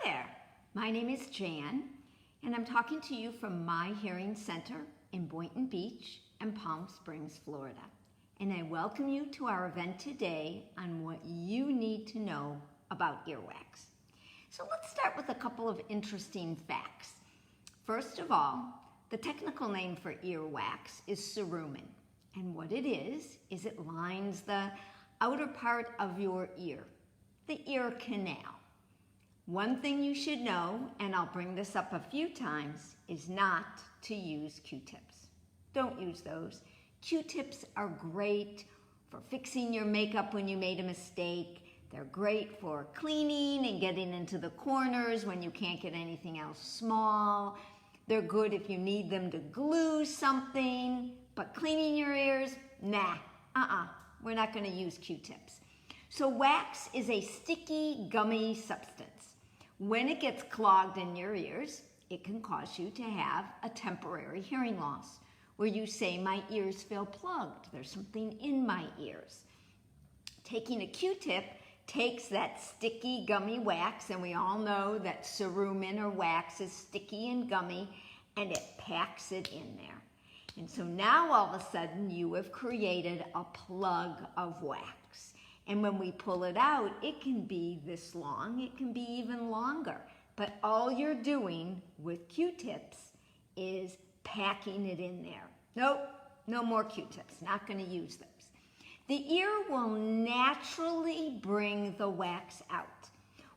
there, my name is Jan, and I'm talking to you from my hearing center in Boynton Beach and Palm Springs, Florida. And I welcome you to our event today on what you need to know about earwax. So let's start with a couple of interesting facts. First of all, the technical name for earwax is cerumen. And what it is it lines the outer part of your ear, the ear canal. One thing you should know, and I'll bring this up a few times, is not to use Q-tips. Don't use those. Q-tips are great for fixing your makeup when you made a mistake. They're great for cleaning and getting into the corners when you can't get anything else small. They're good if you need them to glue something, but cleaning your ears, nah, we're not going to use Q-tips. So wax is a sticky, gummy substance. When it gets clogged in your ears, it can cause you to have a temporary hearing loss, where you say, my ears feel plugged, there's something in my ears. Taking a Q-tip takes that sticky, gummy wax, and we all know that cerumen or wax is sticky and gummy, and it packs it in there. And so now all of a sudden you have created a plug of wax. And when we pull it out, it can be this long, it can be even longer. But all you're doing with Q-tips is packing it in there. Nope, no more Q-tips, not going to use those. The ear will naturally bring the wax out.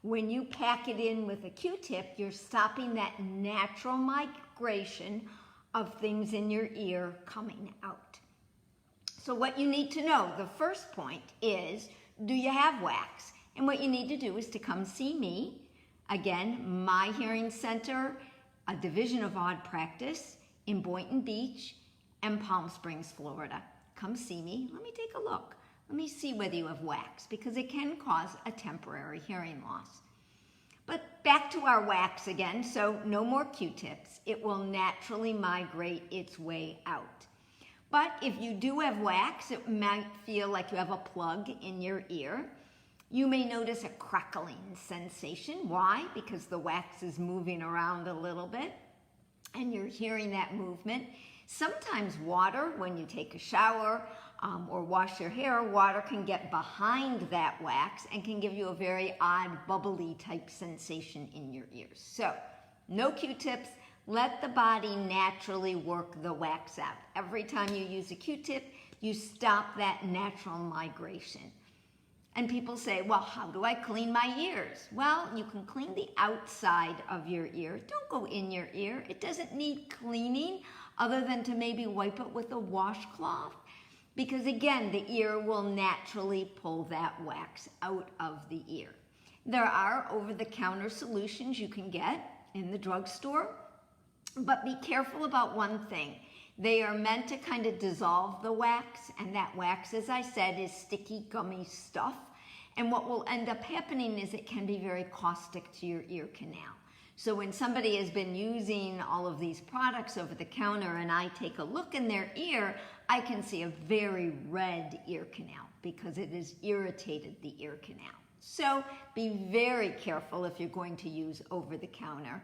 When you pack it in with a Q-tip, you're stopping that natural migration of things in your ear coming out. So what you need to know, the first point is, do you have wax? And what you need to do is to come see me. Again, my hearing center, a division of Odd Practice in Boynton Beach and Palm Springs, Florida. Come see me. Let me take a look. Let me see whether you have wax, because it can cause a temporary hearing loss. But back to our wax again, so no more Q-tips. It will naturally migrate its way out. But if you do have wax, it might feel like you have a plug in your ear. You may notice a crackling sensation. Why? Because the wax is moving around a little bit, and you're hearing that movement. Sometimes water, when you take a shower or wash your hair, water can get behind that wax and can give you a very odd, bubbly type sensation in your ears. So, no Q-tips. Let the body naturally work the wax out. Every time you use a Q-tip, you stop that natural migration. And people say, well, how do I clean my ears? Well, you can clean the outside of your ear. Don't go in your ear. It doesn't need cleaning other than to maybe wipe it with a washcloth. Because again, the ear will naturally pull that wax out of the ear. There are over-the-counter solutions you can get in the drugstore. But be careful about one thing. They are meant to kind of dissolve the wax, and that wax, as I said, is sticky, gummy stuff. And what will end up happening is it can be very caustic to your ear canal. So when somebody has been using all of these products over the counter and I take a look in their ear, I can see a very red ear canal because it has irritated the ear canal. So be very careful if you're going to use over the counter.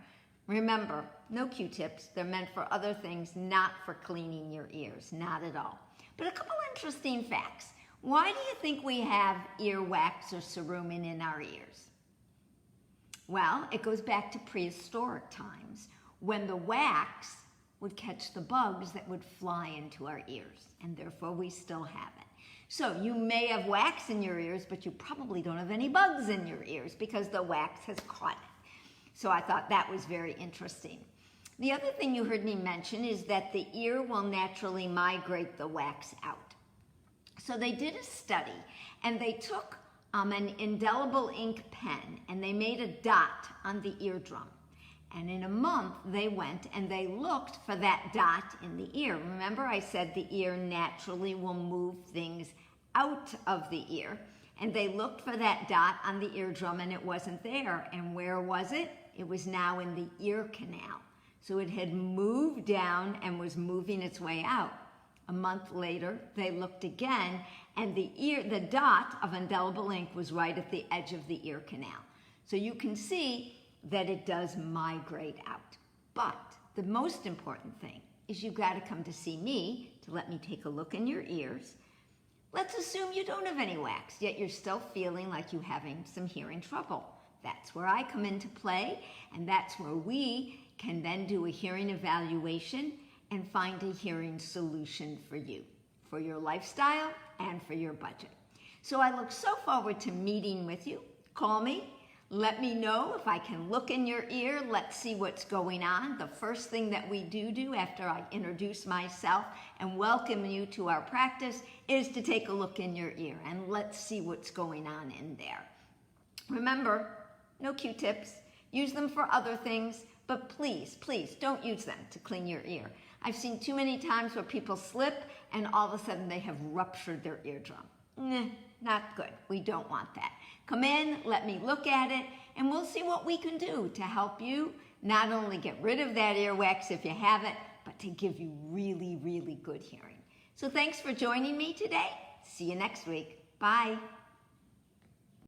Remember, no Q-tips. They're meant for other things, not for cleaning your ears, not at all. But a couple interesting facts. Why do you think we have earwax or cerumen in our ears? Well, it goes back to prehistoric times when the wax would catch the bugs that would fly into our ears, and therefore we still have it. So you may have wax in your ears, but you probably don't have any bugs in your ears because the wax has caught it. So I thought that was very interesting. The other thing you heard me mention is that the ear will naturally migrate the wax out. So they did a study, and they took an indelible ink pen, and they made a dot on the eardrum. And in a month, they went and they looked for that dot in the ear. Remember, I said the ear naturally will move things out of the ear. And they looked for that dot on the eardrum, and it wasn't there. And where was it? It was now in the ear canal. So it had moved down and was moving its way out. A month later, they looked again, and the dot of indelible ink was right at the edge of the ear canal. So you can see that it does migrate out. But the most important thing is you've got to come to see me to let me take a look in your ears. Let's assume you don't have any wax, yet you're still feeling like you're having some hearing trouble. That's where I come into play, and that's where we can then do a hearing evaluation and find a hearing solution for you, for your lifestyle and for your budget. So I look so forward to meeting with you. Call me. Let me know if I can look in your ear. Let's see what's going on. The first thing that we do after I introduce myself and welcome you to our practice is to take a look in your ear, and let's see what's going on in there. Remember, no Q-tips. Use them for other things, but please, please don't use them to clean your ear. I've seen too many times where people slip and all of a sudden they have ruptured their eardrum. Not good. We don't want that. Come in, let me look at it, and we'll see what we can do to help you not only get rid of that earwax if you have it, but to give you really, really good hearing. So thanks for joining me today. See you next week. Bye.